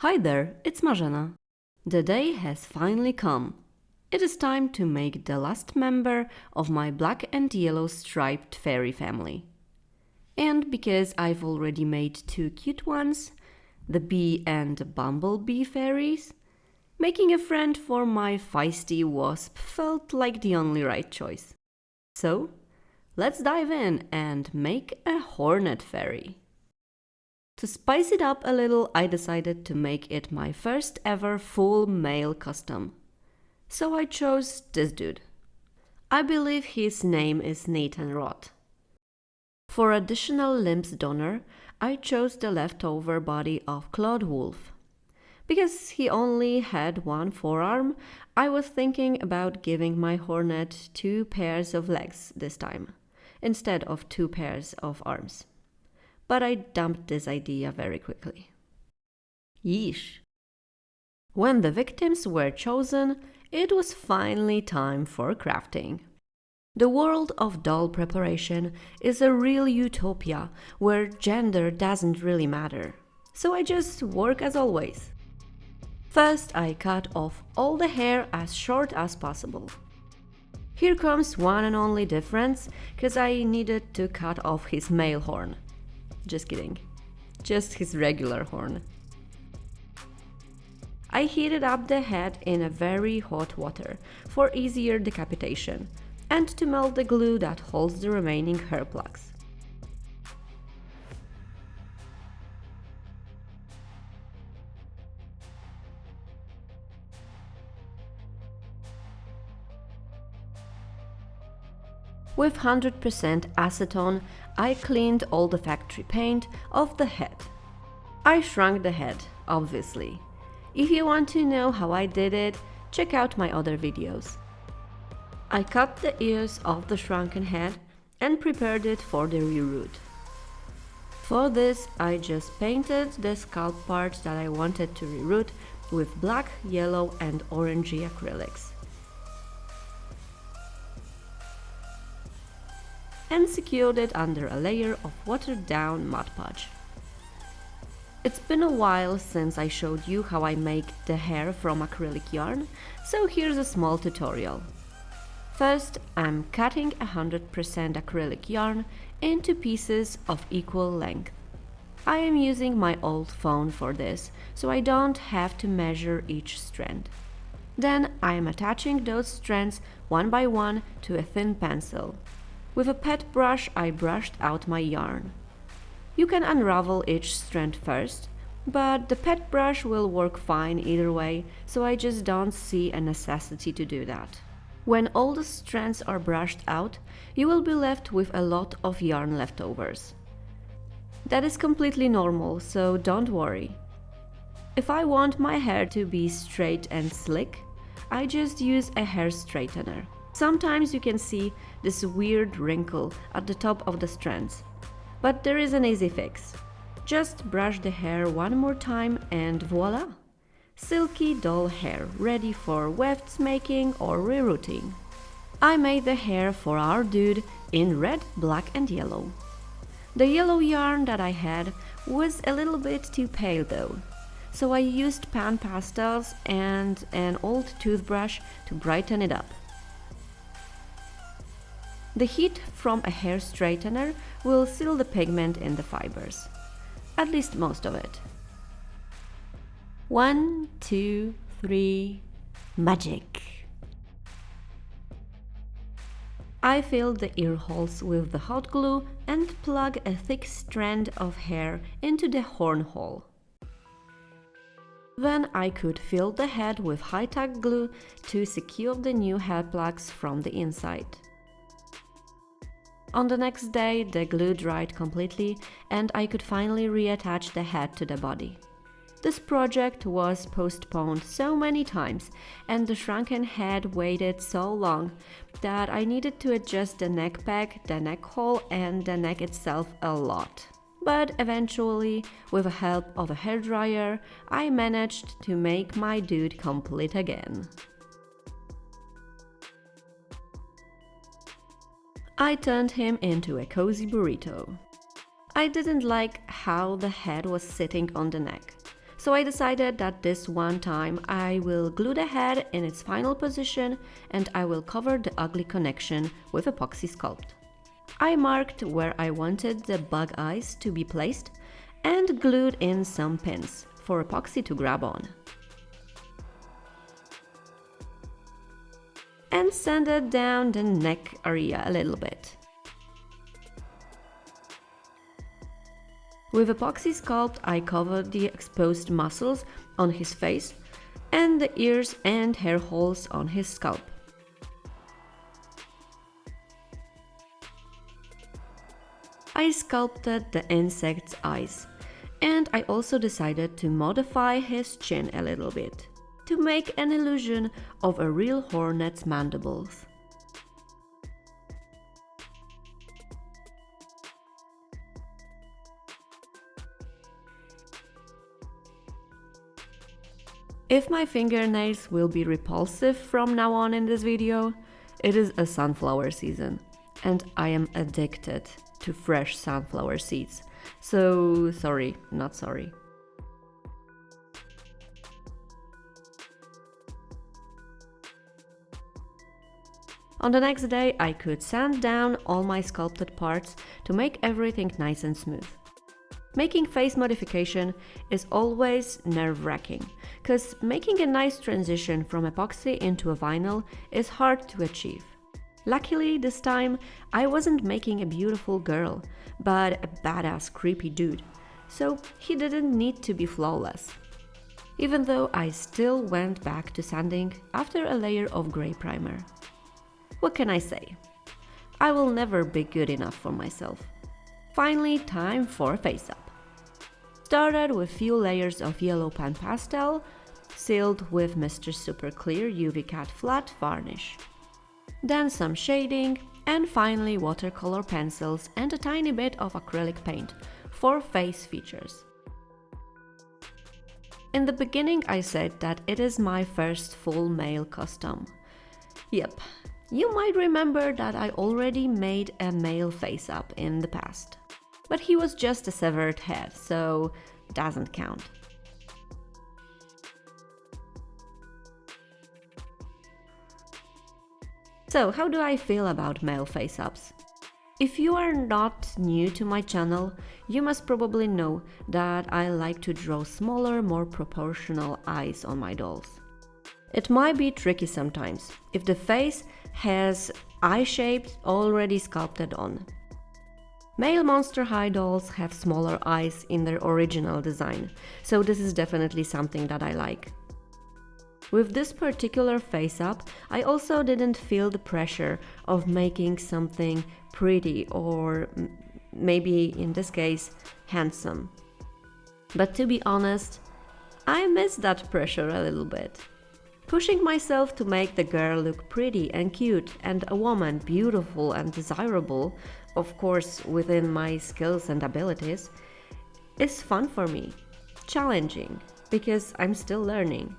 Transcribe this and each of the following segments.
Hi there, it's Marzena. The day has finally come. It is time to make the last member of my black and yellow striped fairy family. And because I've already made two cute ones, the bee and bumblebee fairies, making a friend for my feisty wasp felt like the only right choice. So, let's dive in and make a Hornet Fairy. To spice it up a little, I decided to make it my first ever full male custom. So I chose this dude. I believe his name is Nathan Roth. For additional limbs donor, I chose the leftover body of Claude Wolf. Because he only had one forearm, I was thinking about giving my Hornet 2 pairs of legs this time, instead of 2 pairs of arms. But I dumped this idea very quickly. Yeesh. When the victims were chosen, it was finally time for crafting. The world of doll preparation is a real utopia where gender doesn't really matter. So I just work as always. First, I cut off all the hair as short as possible. Here comes one and only difference, because I needed to cut off his male horn. Just kidding. Just his regular horn. I heated up the head in a very hot water for easier decapitation and to melt the glue that holds the remaining hair plugs. With 100% acetone, I cleaned all the factory paint off the head. I shrunk the head, obviously. If you want to know how I did it, check out my other videos. I cut the ears off the shrunken head and prepared it for the reroot. For this, I just painted the scalp part that I wanted to reroot with black, yellow and orangey acrylics. And secured it under a layer of watered down Mod Podge. It's been a while since I showed you how I make the hair from acrylic yarn, so here's a small tutorial. First, I'm cutting 100% acrylic yarn into pieces of equal length. I am using my old phone for this, so I don't have to measure each strand. Then I am attaching those strands one by one to a thin pencil. With a pet brush, I brushed out my yarn. You can unravel each strand first, but the pet brush will work fine either way, so I just don't see a necessity to do that. When all the strands are brushed out, you will be left with a lot of yarn leftovers. That is completely normal, so don't worry. If I want my hair to be straight and slick, I just use a hair straightener. Sometimes you can see this weird wrinkle at the top of the strands, but there is an easy fix. Just brush the hair one more time and voila! Silky doll hair ready for wefts making or rerooting. I made the hair for our dude in red, black and yellow. The yellow yarn that I had was a little bit too pale though, so I used pan pastels and an old toothbrush to brighten it up. The heat from a hair straightener will seal the pigment in the fibers, at least most of it. 1, 2, 3, magic! I fill the ear holes with the hot glue and plug a thick strand of hair into the horn hole. Then I could fill the head with high-tack glue to secure the new hair plugs from the inside. On the next day, the glue dried completely and I could finally reattach the head to the body. This project was postponed so many times and the shrunken head waited so long that I needed to adjust the neck peg, the neck hole and the neck itself a lot. But eventually, with the help of a hairdryer, I managed to make my dude complete again. I turned him into a cozy burrito. I didn't like how the head was sitting on the neck, So I decided that this one time I will glue the head in its final position and I will cover the ugly connection with epoxy sculpt. I marked where I wanted the bug eyes to be placed and glued in some pins for epoxy to grab on. And sanded down the neck area a little bit. With epoxy sculpt, I covered the exposed muscles on his face and the ears and hair holes on his scalp. I sculpted the insect's eyes, and I also decided to modify his chin a little bit, to make an illusion of a real hornet's mandibles. If my fingernails will be repulsive from now on in this video, it is a sunflower season, and I am addicted to fresh sunflower seeds. So sorry, not sorry. On the next day, I could sand down all my sculpted parts to make everything nice and smooth. Making face modification is always nerve-wracking, because making a nice transition from epoxy into a vinyl is hard to achieve. Luckily, this time, I wasn't making a beautiful girl, but a badass creepy dude, so he didn't need to be flawless. Even though I still went back to sanding after a layer of grey primer. What can I say? I will never be good enough for myself. Finally, time for a face-up. Started with few layers of yellow pan pastel, sealed with Mr. Super Clear UV Cat Flat varnish. Then some shading, and finally watercolor pencils and a tiny bit of acrylic paint for face features. In the beginning I said that it is my first full male custom. Yep, you might remember that I already made a male face-up in the past. But he was just a severed head, so doesn't count. So, how do I feel about male face-ups? If you are not new to my channel, you must probably know that I like to draw smaller, more proportional eyes on my dolls. It might be tricky sometimes, if the face has eye shapes already sculpted on. Male Monster High dolls have smaller eyes in their original design, so this is definitely something that I like. With this particular face-up, I also didn't feel the pressure of making something pretty or maybe, in this case, handsome. But to be honest, I miss that pressure a little bit. Pushing myself to make the girl look pretty and cute and a woman beautiful and desirable, of course within my skills and abilities, is fun for me, challenging, because I'm still learning.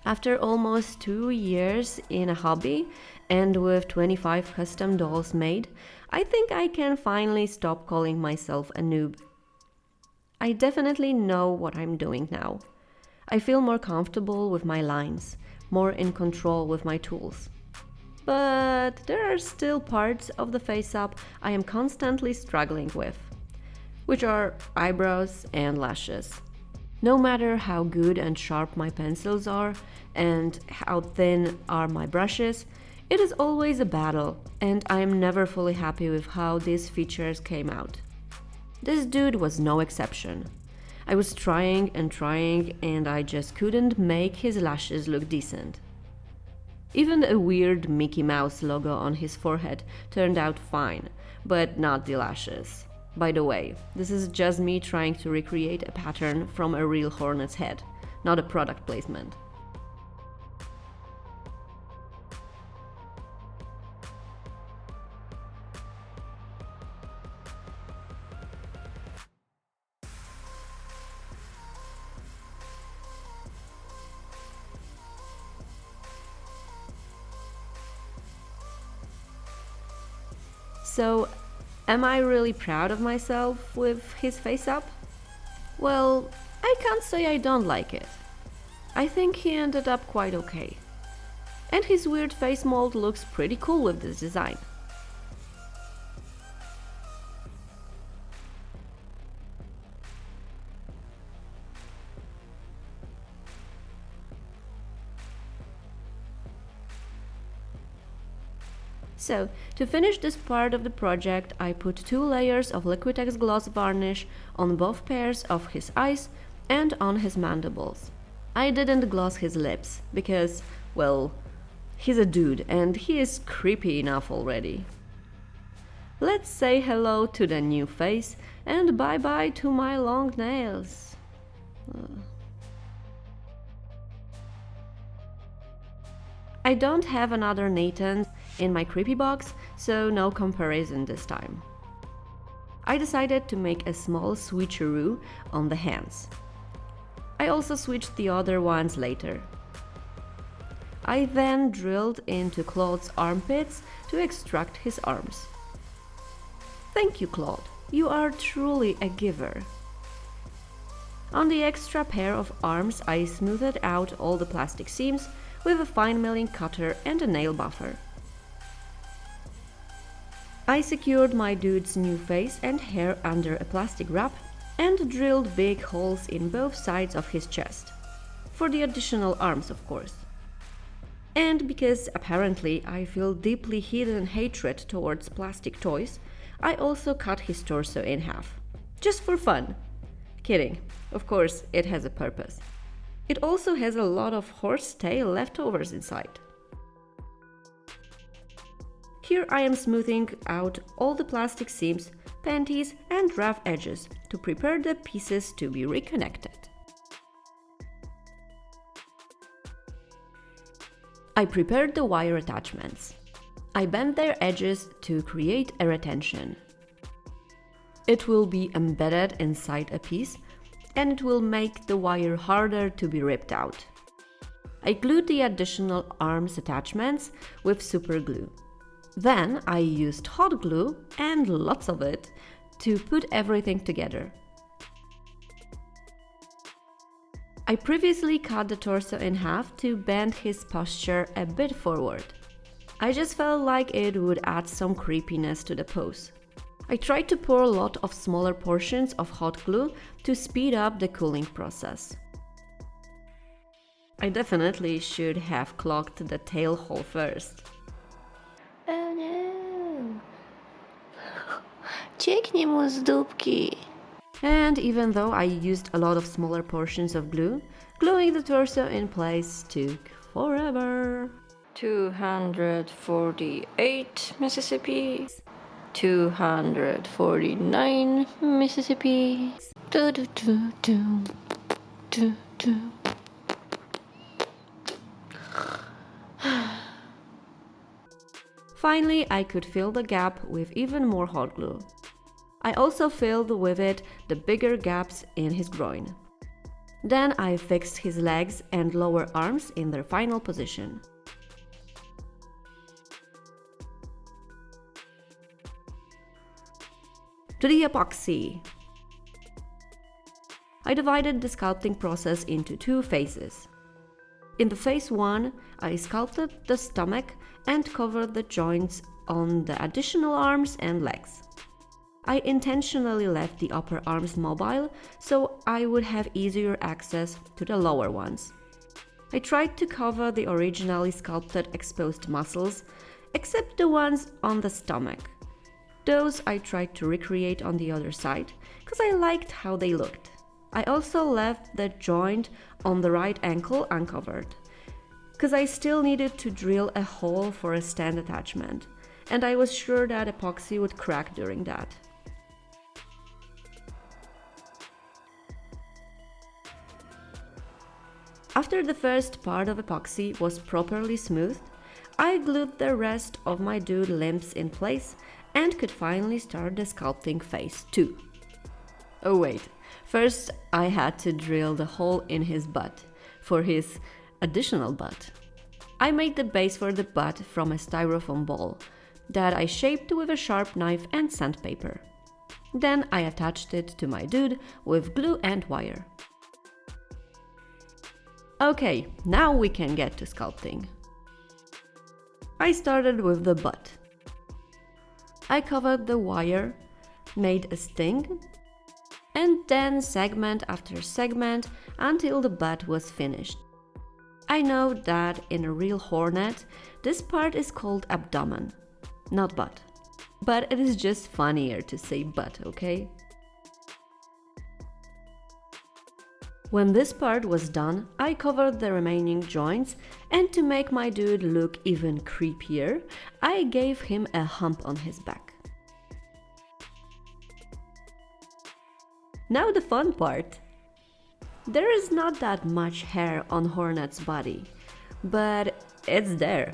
After almost 2 years in a hobby and with 25 custom dolls made, I think I can finally stop calling myself a noob. I definitely know what I'm doing now. I feel more comfortable with my lines, more in control with my tools. But there are still parts of the face-up I am constantly struggling with, which are eyebrows and lashes. No matter how good and sharp my pencils are and how thin are my brushes, it is always a battle, and I am never fully happy with how these features came out. This dude was no exception. I was trying and I just couldn't make his lashes look decent. Even a weird Mickey Mouse logo on his forehead turned out fine, but not the lashes. By the way, this is just me trying to recreate a pattern from a real hornet's head, not a product placement. So, am I really proud of myself with his face-up? Well, I can't say I don't like it. I think he ended up quite okay. And his weird face mold looks pretty cool with this design. So, to finish this part of the project, I put 2 layers of Liquitex gloss varnish on both pairs of his eyes and on his mandibles. I didn't gloss his lips because, well, he's a dude and he is creepy enough already. Let's say hello to the new face and bye-bye to my long nails. I don't have another Nathan in my creepy box, so no comparison this time. I decided to make a small switcheroo on the hands. I also switched the other ones later. I then drilled into Claude's armpits to extract his arms. Thank you, Claude. You are truly a giver. On the extra pair of arms, I smoothed out all the plastic seams with a fine milling cutter and a nail buffer. I secured my dude's new face and hair under a plastic wrap and drilled big holes in both sides of his chest. For the additional arms, of course. And because apparently I feel deeply hidden hatred towards plastic toys, I also cut his torso in half. Just for fun. Kidding. Of course, it has a purpose. It also has a lot of horsetail leftovers inside. Here I am smoothing out all the plastic seams, panties and rough edges to prepare the pieces to be reconnected. I prepared the wire attachments. I bent their edges to create a retention. It will be embedded inside a piece and it will make the wire harder to be ripped out. I glued the additional arms attachments with super glue. Then I used hot glue, and lots of it, to put everything together. I previously cut the torso in half to bend his posture a bit forward. I just felt like it would add some creepiness to the pose. I tried to pour a lot of smaller portions of hot glue to speed up the cooling process. I definitely should have clogged the tail hole first. Oh no! Cieknie mu z dupki. And even though I used a lot of smaller portions of glue, gluing the torso in place took forever. 248 Mississippi. 249 Mississippi. Do do do do do do. Finally, I could fill the gap with even more hot glue. I also filled with it the bigger gaps in his groin. Then I fixed his legs and lower arms in their final position. To the epoxy. I divided the sculpting process into 2 phases. In the phase 1, I sculpted the stomach and covered the joints on the additional arms and legs. I intentionally left the upper arms mobile so I would have easier access to the lower ones. I tried to cover the originally sculpted exposed muscles, except the ones on the stomach. Those I tried to recreate on the other side, because I liked how they looked. I also left the joint on the right ankle uncovered, because I still needed to drill a hole for a stand attachment, and I was sure that epoxy would crack during that. After the first part of epoxy was properly smoothed, I glued the rest of my dude limbs in place and could finally start the sculpting phase 2. Oh wait, first I had to drill the hole in his butt for his additional butt. I made the base for the butt from a styrofoam ball that I shaped with a sharp knife and sandpaper. Then I attached it to my dude with glue and wire. Okay, now we can get to sculpting. I started with the butt. I covered the wire, made a sting, and then segment after segment until the butt was finished. I know that in a real hornet, this part is called abdomen, not butt. But it is just funnier to say butt, okay? When this part was done, I covered the remaining joints, and to make my dude look even creepier, I gave him a hump on his back. Now the fun part. There is not that much hair on Hornet's body, but it's there.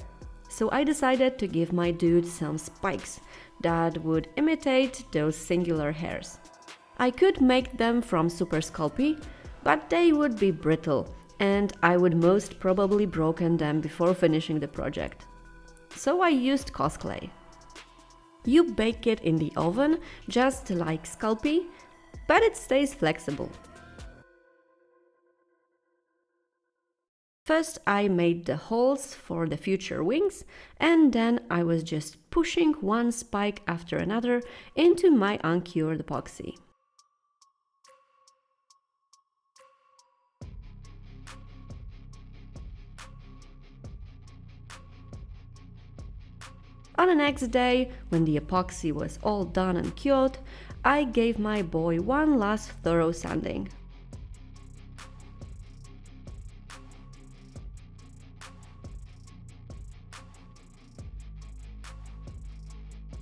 So I decided to give my dude some spikes that would imitate those singular hairs. I could make them from Super Sculpey, but they would be brittle, and I would most probably broken them before finishing the project. So I used cosplay. You bake it in the oven, just like Sculpey, but it stays flexible. First I made the holes for the future wings, and then I was just pushing one spike after another into my uncured epoxy. On the next day, when the epoxy was all done and cured, I gave my boy one last thorough sanding.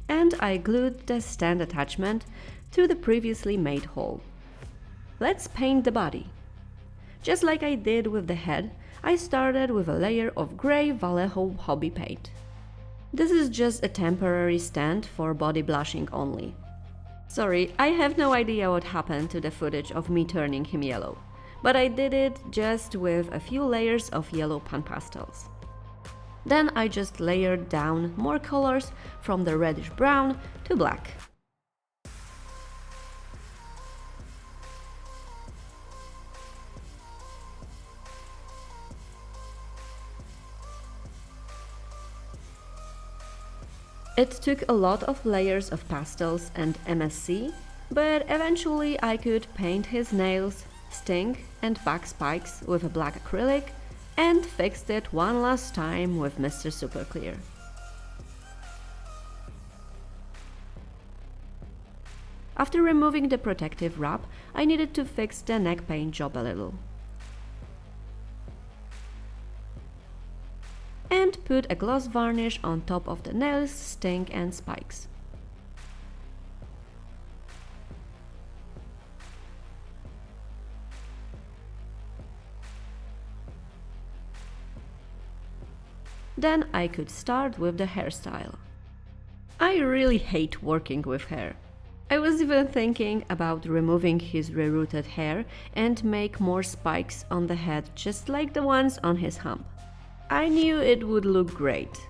And I glued the stand attachment to the previously made hole. Let's paint the body. Just like I did with the head, I started with a layer of grey Vallejo hobby paint. This is just a temporary stand for body blushing only. Sorry, I have no idea what happened to the footage of me turning him yellow, but I did it just with a few layers of yellow pan pastels. Then I just layered down more colors from the reddish brown to black. It took a lot of layers of pastels and MSC, but eventually I could paint his nails, sting and back spikes with a black acrylic, and fixed it one last time with Mr. Super Clear. After removing the protective wrap, I needed to fix the neck paint job a little. And put a gloss varnish on top of the nails, sting and spikes. Then I could start with the hairstyle. I really hate working with hair. I was even thinking about removing his rerooted hair and make more spikes on the head just like the ones on his hump. I knew it would look great,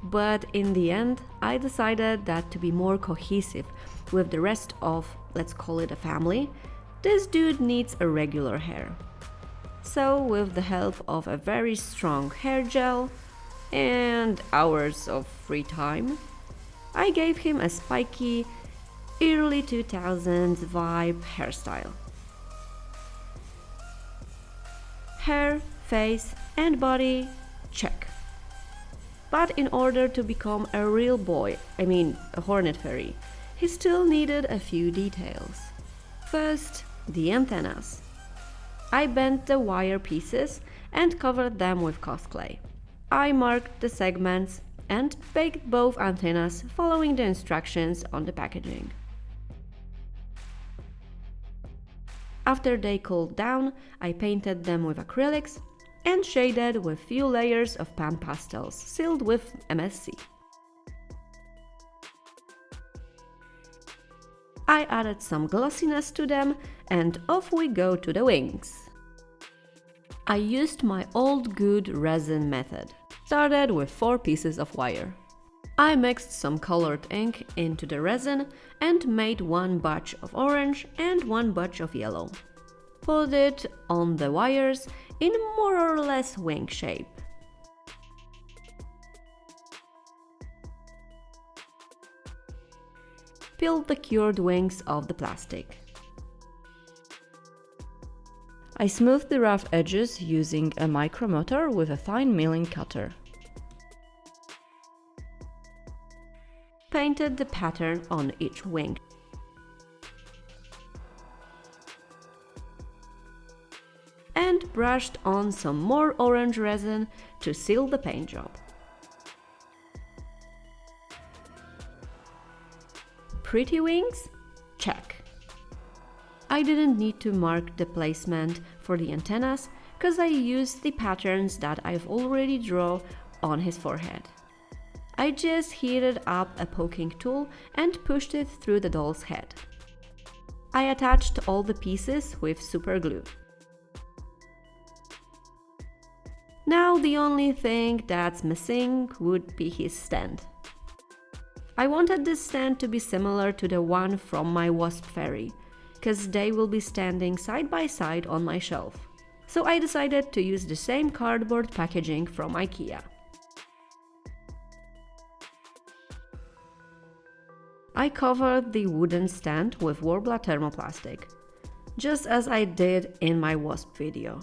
but in the end I decided that to be more cohesive with the rest of, let's call it a family, this dude needs a regular hair. So with the help of a very strong hair gel and hours of free time, I gave him a spiky, early 2000s vibe hairstyle. Hair, face and body, check. But in order to become a real boy, a Hornet Fairy, he still needed a few details. First, the antennas. I bent the wire pieces and covered them with cosplay. I marked the segments and baked both antennas following the instructions on the packaging. After they cooled down, I painted them with acrylics and shaded with few layers of pan pastels sealed with MSC. I added some glossiness to them and off we go to the wings. I used my old good resin method. Started with 4 pieces of wire. I mixed some colored ink into the resin and made one batch of orange and one batch of yellow. Put it on the wires in more or less wing shape. Peel the cured wings off the plastic. I smoothed the rough edges using a micromotor with a fine milling cutter. Painted the pattern on each wing. And brushed on some more orange resin to seal the paint job. Pretty wings? Check. I didn't need to mark the placement for the antennas because I used the patterns that I've already drawn on his forehead. I just heated up a poking tool and pushed it through the doll's head. I attached all the pieces with super glue. Now the only thing that's missing would be his stand. I wanted this stand to be similar to the one from my Wasp Fairy, because they will be standing side by side on my shelf. So I decided to use the same cardboard packaging from IKEA. I covered the wooden stand with Warbler thermoplastic, just as I did in my Wasp video.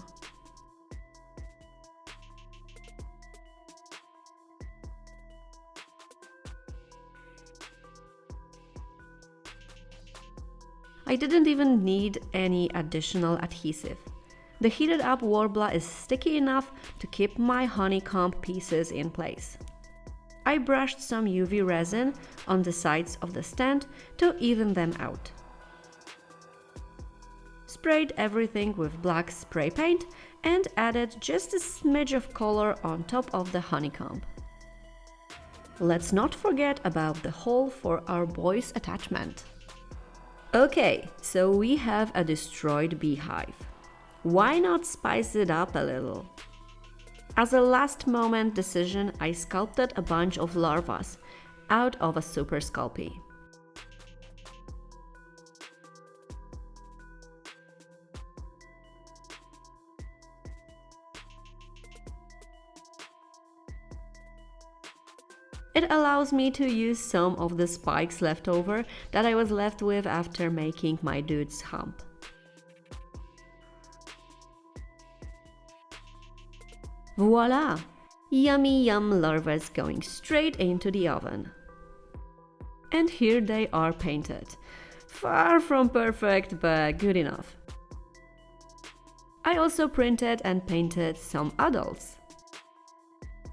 I didn't even need any additional adhesive. The heated up Warbler is sticky enough to keep my honeycomb pieces in place. I brushed some UV resin on the sides of the stand to even them out. Sprayed everything with black spray paint and added just a smidge of color on top of the honeycomb. Let's not forget about the hole for our boy's attachment. Okay, so we have a destroyed beehive. Why not spice it up a little? As a last-moment decision, I sculpted a bunch of larvas out of a Super Sculpey. It allows me to use some of the spikes left over that I was left with after making my dude's hump. Voila! Yummy yum larvas going straight into the oven. And here they are painted. Far from perfect, but good enough. I also printed and painted some adults.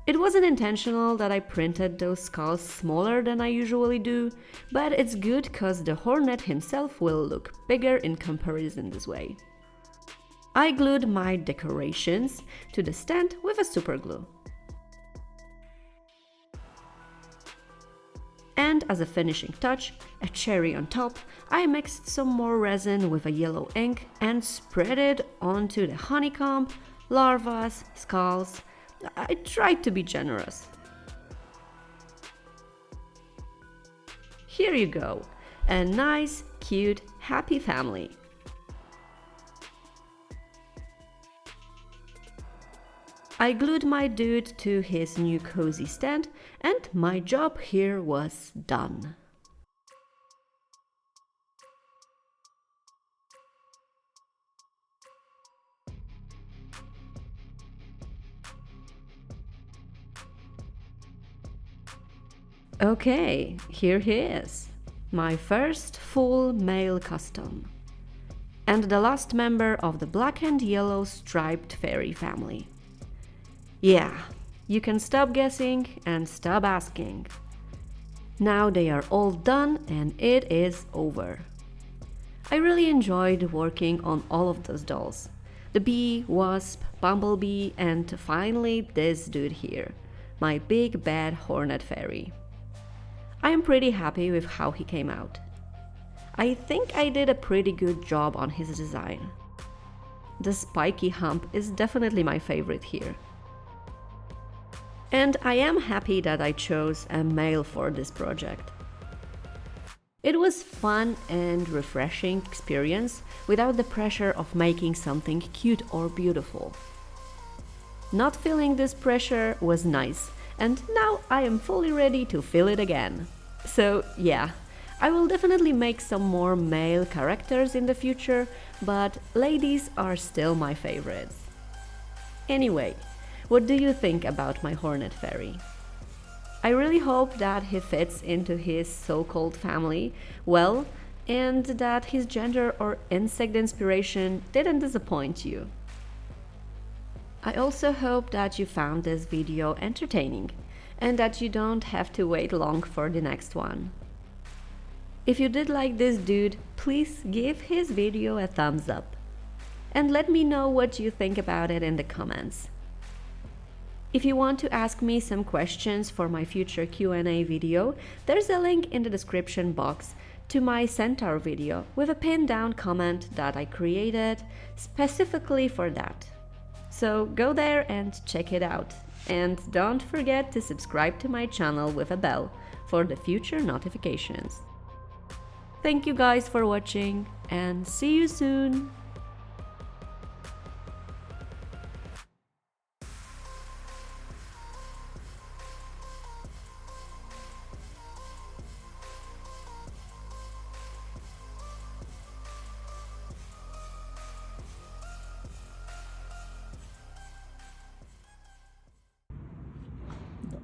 It wasn't intentional that I printed those skulls smaller than I usually do, but it's good cause the Hornet himself will look bigger in comparison this way. I glued my decorations to the stand with a super glue. And as a finishing touch, a cherry on top, I mixed some more resin with a yellow ink and spread it onto the honeycomb, larvas, skulls. I tried to be generous. Here you go, a nice, cute, happy family. I glued my dude to his new cozy stand and my job here was done. Okay, here he is, my first full male custom, and the last member of the black and yellow striped fairy family. Yeah, you can stop guessing and stop asking. Now they are all done and it is over. I really enjoyed working on all of those dolls. The bee, wasp, bumblebee, and finally this dude here, my big bad Hornet Fairy. I am pretty happy with how he came out. I think I did a pretty good job on his design. The spiky hump is definitely my favorite here. And I am happy that I chose a male for this project. It was fun and refreshing experience without the pressure of making something cute or beautiful. Not feeling this pressure was nice, and now I am fully ready to feel it again. So yeah, I will definitely make some more male characters in the future, but ladies are still my favorites. Anyway, what do you think about my Hornet Fairy? I really hope that he fits into his so-called family well, and that his gender or insect inspiration didn't disappoint you. I also hope that you found this video entertaining and that you don't have to wait long for the next one. If you did like this dude, please give his video a thumbs up and let me know what you think about it in the comments. If you want to ask me some questions for my future Q&A video, there's a link in the description box to my Centaur video with a pinned down comment that I created specifically for that. So go there and check it out. And don't forget to subscribe to my channel with a bell for the future notifications. Thank you guys for watching and see you soon!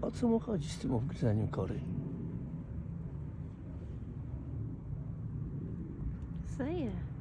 O co mu chodzi z tym obgryzaniem kory? Say it.